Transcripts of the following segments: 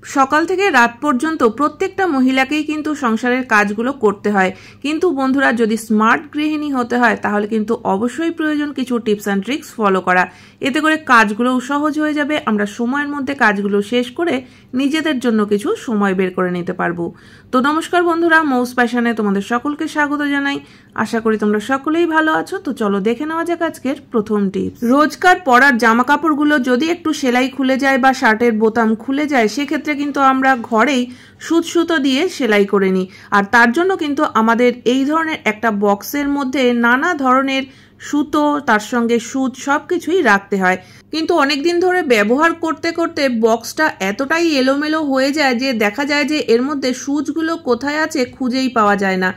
সকাল থেকে রাত পর্যন্ত প্রত্যেকটা মহিলাকেই কিন্তু সংসারের কাজগুলো করতে হয়, কিন্তু বন্ধুরা যদি স্মার্ট গৃহিণী হতে হয় তাহলে কিন্তু অবশ্যই প্রয়োজন কিছু টিপস অ্যান্ড ট্রিক্স ফলো করা। এতে করে কাজগুলোও সহজ হয়ে যাবে, আমরা সময়ের মধ্যে কাজগুলো শেষ করে নিজেদের জন্য কিছু সময় বের করে নিতে পারবো। তো নমস্কার বন্ধুরা, মৌস প্যাশনে তোমাদের সকলকে স্বাগত জানাই। আশা করি তোমরা সকলেই ভালো আছো। তো চলো দেখে নেওয়া যাক আজকের প্রথম টিপস। রোজকার পরার জামা কাপড়গুলো যদি একটু সেলাই খুলে যায় বা শার্টের বোতাম খুলে যায়, সেক্ষেত্রে কিন্তু আমরা ঘরেই সুতো দিয়ে সেলাই করে নিই। আর তার জন্য কিন্তু আমাদের এই ধরনের একটা বক্সের মধ্যে নানা ধরনের সুতো, তার সঙ্গে সুচ সবকিছুই রাখতে হয়। কিন্তু অনেকদিন ধরে ব্যবহার করতে করতে বক্সটা এতটাই এলোমেলো হয়ে যায় যে দেখা যায় যে এর মধ্যে সুচগুলো কোথায় আছে খুঁজেই পাওয়া যায় না।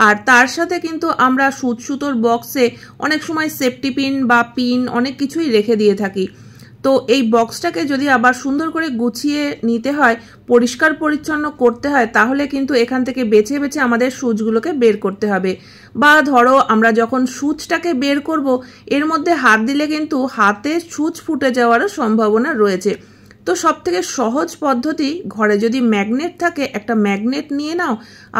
আর তার সাথে কিন্তু আমরা সুতোর বক্সে অনেক সময় সেফটি পিন বা পিন অনেক কিছুই রেখে দিয়ে থাকি। তো এই বক্সটাকে যদি আবার সুন্দর করে গুছিয়ে নিতে হয়, পরিষ্কার পরিচ্ছন্ন করতে হয়, তাহলে কিন্তু এখান থেকে বেছে বেছে আমাদের সুচগুলোকে বের করতে হবে। বা ধরো আমরা যখন সুচটাকে বের করব, এর মধ্যে হাত দিলে কিন্তু হাতে সুচ ফুটে যাওয়ারও সম্ভাবনা রয়েছে। তো সব থেকে সহজ পদ্ধতি, ঘরে যদি ম্যাগনেট থাকে একটা ম্যাগনেট নিয়ে নাও,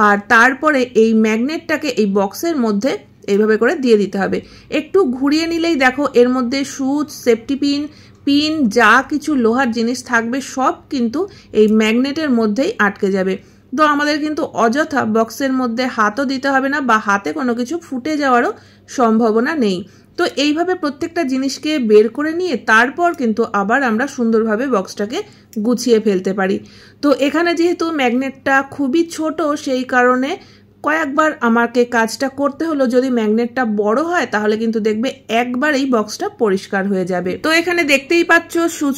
আর তারপরে এই ম্যাগনেটটাকে এই বক্সের মধ্যে এইভাবে করে দিয়ে দিতে হবে। একটু ঘুরিয়ে নিলেই দেখো এর মধ্যে সুচ, সেফটি পিন, যা কিছু লোহার জিনিস থাকবে সব কিন্তু এই ম্যাগনেটের মধ্যেই আটকে যাবে। তো আমাদের কিন্তু অযথা বক্সের মধ্যে হাতও দিতে হবে না বা হাতে কোনো কিছু ফুটে যাওয়ারও সম্ভাবনা নেই। তো এইভাবে প্রত্যেকটা জিনিসকে বের করে নিয়ে তারপর কিন্তু আবার আমরা সুন্দরভাবে বক্সটাকে গুছিয়ে ফেলতে পারি। তো এখানে যেহেতু ম্যাগনেটটা খুবই ছোট, সেই কারণে কয়েকবার আমাকে কাজটা করতে হলো। যদি ম্যাগনেটটা বড় হয় তাহলে কিন্তু দেখবে একবারেই বক্সটা পরিষ্কার হয়ে যাবে। তো এখানে দেখতেই পাচ্ছ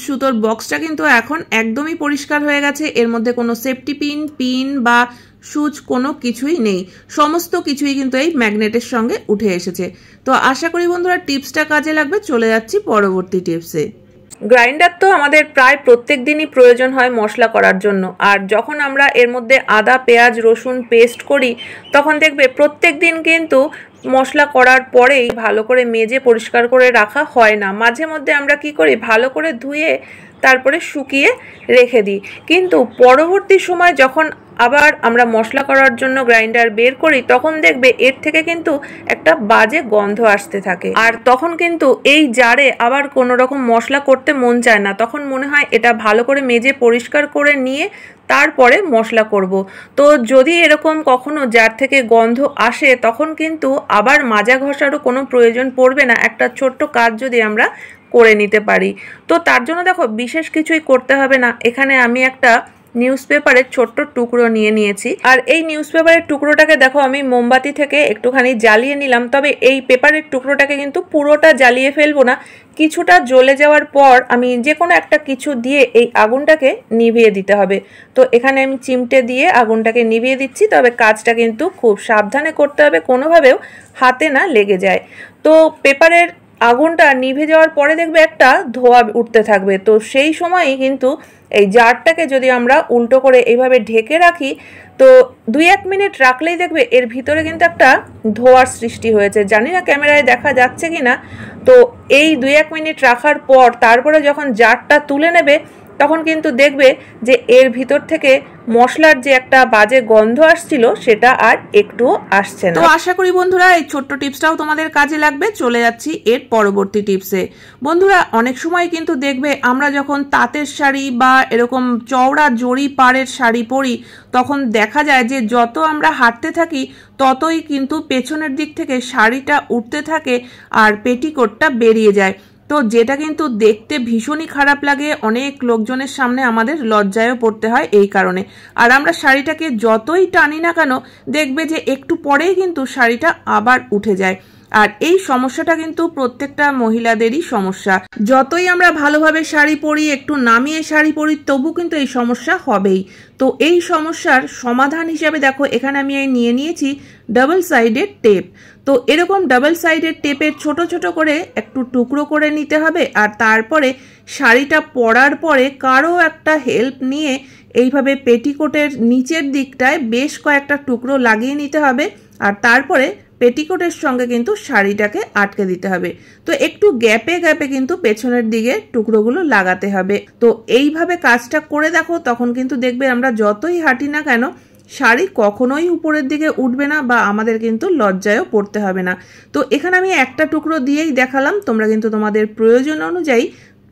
সুতোর বক্সটা কিন্তু এখন একদমই পরিষ্কার হয়ে গেছে। এর মধ্যে কোনো সেফটি পিন বা সুচ কোনো কিছুই নেই, সমস্ত কিছুই কিন্তু এই ম্যাগনেটের সঙ্গে উঠে এসেছে। তো আশা করি বন্ধুরা টিপসটা কাজে লাগবে। চলে যাচ্ছি পরবর্তী টিপসে। গ্রাইন্ডার তো আমাদের প্রায় প্রত্যেক দিনই প্রয়োজন হয় মশলা করার জন্য। আর যখন আমরা এর মধ্যে আদা, পেঁয়াজ, রসুন পেস্ট করি, তখন দেখবে প্রত্যেক দিন কিন্তু মশলা করার পরেই ভালো করে মেজে পরিষ্কার করে রাখা হয় না। মাঝে মধ্যে আমরা কি করি, ভালো করে ধুয়ে তারপরে শুকিয়ে রেখে দিই। কিন্তু পরবর্তী সময় যখন আবার আমরা মশলা করার জন্য গ্রাইন্ডার বের করি, তখন দেখবে এর থেকে কিন্তু একটা বাজে গন্ধ আসতে থাকে। আর তখন কিন্তু এই জারে আবার কোনো রকম মশলা করতে মন চায় না। তখন মনে হয় এটা ভালো করে মেজে পরিষ্কার করে নিয়ে তারপরে মশলা করব। তো যদি এরকম কখনো জার থেকে গন্ধ আসে, তখন কিন্তু আবার মাজা ঘষারও কোনো প্রয়োজন পড়বে না। একটা ছোট্ট কাজ যদি আমরা করে নিতে পারি, তো তার জন্য দেখো বিশেষ কিছুই করতে হবে না। এখানে আমি একটা নিউজ পেপারের ছোট্ট টুকরো নিয়েছি। আর এই নিউজ পেপারের টুকরোটাকে দেখো আমি মোমবাতি থেকে একটুখানি জ্বালিয়ে নিলাম। তবে এই পেপারের টুকরোটাকে কিন্তু পুরোটা জ্বালিয়ে ফেলবো না। কিছুটা জ্বলে যাওয়ার পর আমি যে কোনো একটা কিছু দিয়ে এই আগুনটাকে নিভিয়ে দিতে হবে। তো এখানে আমি চিমটে দিয়ে আগুনটাকে নিভিয়ে দিচ্ছি। তবে কাজটা কিন্তু খুব সাবধানে করতে হবে, কোনোভাবেও হাতে না লেগে যায়। তো পেপারের আগুনটা নিভে যাওয়ার পরে দেখবে একটা ধোঁয়া উঠতে থাকবে। তো সেই সময়ই কিন্তু এই জারটাকে যদি আমরা উল্টো করে এইভাবে ঢেকে রাখি, তো 2-1 মিনিট রাখলেই দেখবে এর ভিতরে কিন্তু একটা ধোঁয়ার সৃষ্টি হয়েছে। জানি না ক্যামেরায় দেখা যাচ্ছে কি না। তো এই 2-1 মিনিট রাখার পর তারপরে যখন জারটা তুলে নেবে, তখন কিন্তু দেখবে যে এর ভিতর থেকে মশলার যে একটা বাজে গন্ধ আসছিল সেটা আর একটুও আসছে না। তো আশা করি বন্ধুরা এই ছোট্ট টিপসটাও তোমাদের কাজে লাগবে। চলে যাচ্ছি এর পরবর্তী টিপসে। বন্ধুরা অনেক সময় কিন্তু দেখবে আমরা যখন তাঁতের শাড়ি বা এরকম চওড়া জড়ি পাড়ের শাড়ি পরি, তখন দেখা যায় যে যত আমরা হাঁটতে থাকি ততই কিন্তু পেছনের দিক থেকে শাড়িটা উঠতে থাকে আর পেটিকোটটা বেরিয়ে যায়। তো যেটা কিন্তু দেখতে ভীষণই খারাপ লাগে, অনেক লোকজনের সামনে আমাদের লজ্জায়ও পড়তে হয় এই কারণে। আর আমরা শাড়িটাকে যতই টানি না কেন, দেখবে যে একটু পরেই কিন্তু শাড়িটা আবার উঠে যায়। আর এই সমস্যাটা কিন্তু প্রত্যেকটা মহিলাদেরই সমস্যা। যতই আমরা ভালোভাবে শাড়ি পরি, একটু নামিয়ে শাড়ি পরি, তবু কিন্তু এই সমস্যা হবেই। তো এই সমস্যার সমাধান হিসেবে দেখো এখানে আমি নিয়েছি ডাবল সাইডেড টেপ। তো এরকম ডাবল সাইডেড টেপের ছোট ছোট করে একটু টুকরো করে নিতে হবে। আর তারপরে শাড়িটা পরার পরে কারো একটা হেল্প নিয়ে এইভাবে পেটিকোটের নিচের দিকটায় বেশ কয়েকটা টুকরো লাগিয়ে নিতে হবে। আর তারপরে পেটিকোটের সঙ্গে কিন্তু শাড়িটাকে আটকে দিতে হবে। তো একটু গ্যাপে গ্যাপে কিন্তু পেছনের দিকে টুকরোগুলো লাগাতে হবে। তো এইভাবে কাজটা করে দেখো, তখন কিন্তু দেখবে আমরা যতই হাঁটি না কেন শাড়ি কখনোই উপরের দিকে উঠবে না বা আমাদের কিন্তু লজ্জায়ও পড়তে হবে না। তো এখানে আমি একটা টুকরো দিয়েই দেখালাম, তোমরা কিন্তু তোমাদের প্রয়োজন অনুযায়ী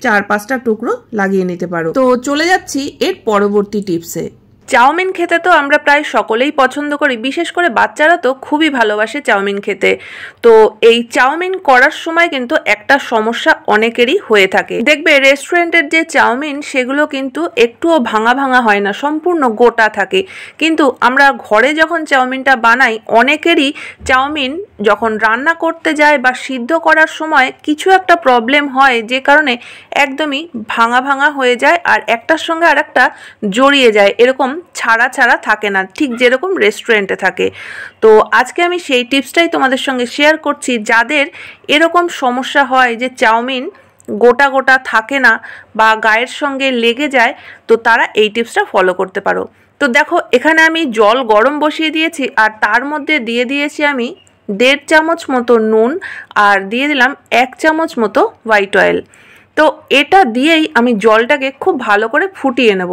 4-5টা টুকরো লাগিয়ে নিতে পারো। তো চলে যাচ্ছি এর পরবর্তী টিপসে। চাউমিন খেতে তো আমরা প্রায় সকলেই পছন্দ করি, বিশেষ করে বাচ্চারা তো খুবই ভালোবাসে চাউমিন খেতে। তো এই চাউমিন করার সময় কিন্তু একটা সমস্যা অনেকেরই হয়ে থাকে। দেখবে রেস্টুরেন্টের যে চাউমিন সেগুলো কিন্তু একটুও ভাঙা ভাঙা হয় না, সম্পূর্ণ গোটা থাকে। কিন্তু আমরা ঘরে যখন চাউমিনটা বানাই, অনেকেরই চাউমিন যখন রান্না করতে যায় বা সিদ্ধ করার সময় কিছু একটা প্রবলেম হয়, যে কারণে একদমই ভাঙা ভাঙা হয়ে যায় আর একটার সঙ্গে আর একটা জড়িয়ে যায়, এরকম ছাড়া ছাড়া থাকে না, ঠিক যেরকম রেস্টুরেন্টে থাকে। তো আজকে আমি সেই টিপসটাই তোমাদের সঙ্গে শেয়ার করছি। যাদের এরকম সমস্যা হয় যে চাউমিন গোটা গোটা থাকে না বা গায়ের সঙ্গে লেগে যায়, তো তারা এই টিপসটা ফলো করতে পারো। তো দেখো, এখানে আমি জল গরম বসিয়ে দিয়েছি আর তার মধ্যে দিয়ে দিয়েছি আমি 1.5 চামচ মতো নুন আর দিয়ে দিলাম 1 চামচ মতো হোয়াইট অয়েল। তো এটা দিয়েই আমি জলটাকে খুব ভালো করে ফুটিয়ে নেব।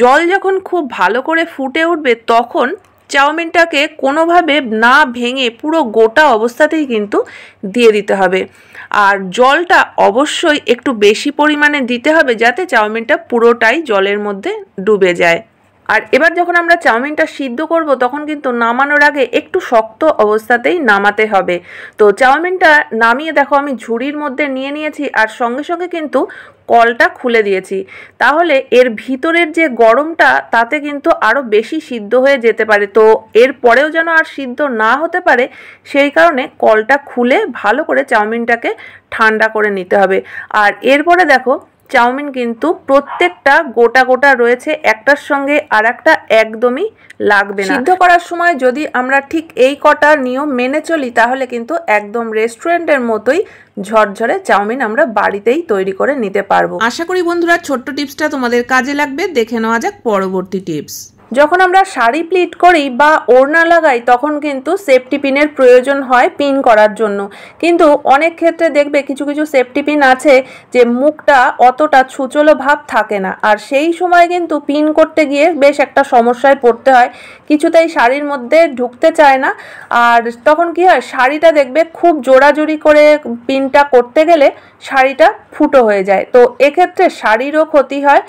জল যখন খুব ভালো করে ফুটে উঠবে, তখন চাউমিনটাকে কোনোভাবে না ভেঙে পুরো গোটা অবস্থাতেই কিন্তু দিয়ে দিতে হবে। আর জলটা অবশ্যই একটু বেশি পরিমাণে দিতে হবে, যাতে চাউমিনটা পুরোটাই জলের মধ্যে ডুবে যায়। আর এবার যখন আমরা চাউমিনটা সিদ্ধ করব, তখন কিন্তু নামানোর আগে একটু শক্ত অবস্থাতেই নামাতে হবে। তো চাউমিনটা নামিয়ে দেখো আমি ঝুড়ির মধ্যে নিয়ে নিয়েছি আর সঙ্গে সঙ্গে কিন্তু কলটা খুলে দিয়েছি। তাহলে এর ভিতরের যে গরমটা, তাতে কিন্তু আরও বেশি সিদ্ধ হয়ে যেতে পারে। তো এর পরেও যেন আর সিদ্ধ না হতে পারে, সেই কারণে কলটা খুলে ভালো করে চাউমিনটাকে ঠান্ডা করে নিতে হবে। আর এরপরে দেখো, চাউমিন কিন্তু প্রত্যেকটা গোটা গোটা রয়েছে, একটার সঙ্গে আর একটা একদমই লাগবে না। সিদ্ধ করার সময় যদি আমরা ঠিক এই কটা নিয়ম মেনে চলি, তাহলে কিন্তু একদম রেস্টুরেন্টের মতোই ঝরঝরে চাউমিন আমরা বাড়িতেই তৈরি করে নিতে পারবো। আশা করি বন্ধুরা ছোট্ট টিপসটা তোমাদের কাজে লাগবে। দেখে নেওয়া যাক পরবর্তী টিপস। যখন আমরা শাড়ি প্লিট করি বা ওড়না লাগাই, তখন কিন্তু সেফটি পিনের প্রয়োজন হয় পিন করার জন্য। কিন্তু অনেক ক্ষেত্রে দেখবে কিছু কিছু সেফটি পিন আছে যে মুখটা অতটা ছুচলো ভাব থাকে না, আর সেই সময় কিন্তু পিন করতে গিয়ে বেশ একটা সমস্যায় পড়তে হয়, কিছুতেই শাড়ির মধ্যে ঢুকতে চায় না। আর তখন কি হয়, শাড়িটা দেখবে খুব জোড়াজুড়ি করে পিনটা করতে গেলে শাড়িটা ফুটো হয়ে যায়। তো এক্ষেত্রে শাড়িরও ক্ষতি হয়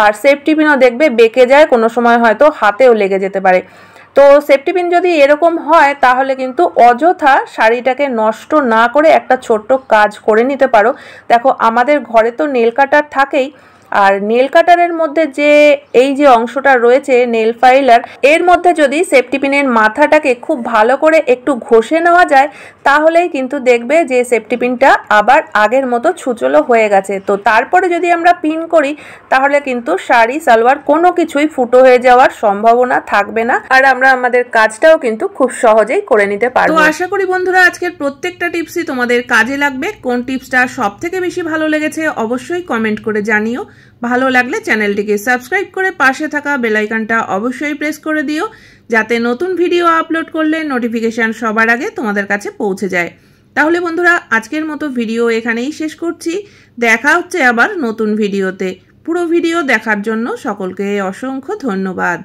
আর সেফটি পিনও দেখবে বেঁকে যায়, কোনো সময় হয়তো হাতেও লেগে যেতে পারে। তো সেফটি পিন যদি এরকম হয়, তাহলে কিন্তু অযথা শাড়িটাকে নষ্ট না করে একটা ছোট্ট কাজ করে নিতে পারো। দেখো, আমাদের ঘরে তো নেল কাটার থাকেই, আর নেল কাটারের মধ্যে যে এই যে অংশটা রয়েছে নেল ফাইলার, এর মধ্যে যদি সেফটি পিনের মাথাটাকে খুব ভালো করে একটু ঘষে নেওয়া যায়, তাহলেই কিন্তু দেখবে যে সেফটি পিনটা আবার আগের মতো ছুচলো হয়ে গেছে। তো তারপরে যদি আমরা পিন করি, তাহলে কিন্তু শাড়ি সালোয়ার কোনো কিছুই ফুটো হয়ে যাওয়ার সম্ভাবনা থাকবে না, আর আমরা আমাদের কাজটাও কিন্তু খুব সহজেই করে নিতে পারবো। তো আশা করি বন্ধুরা আজকের প্রত্যেকটা টিপসই তোমাদের কাজে লাগবে। কোন টিপসটা সব থেকে বেশি ভালো লেগেছে অবশ্যই কমেন্ট করে জানিও। ভালো লাগলে চ্যানেলটিকে সাবস্ক্রাইব করে পাশে থাকা বেল আইকনটা অবশ্যই প্রেস করে দিও, যাতে নতুন ভিডিও আপলোড করলে নোটিফিকেশন সবার আগে তোমাদের কাছে পৌঁছে যায়। তাহলে বন্ধুরা আজকের মতো ভিডিও এখানেই শেষ করছি। দেখা হচ্ছে আবার নতুন ভিডিওতে। পুরো ভিডিও দেখার জন্য সকলকে অসংখ্য ধন্যবাদ।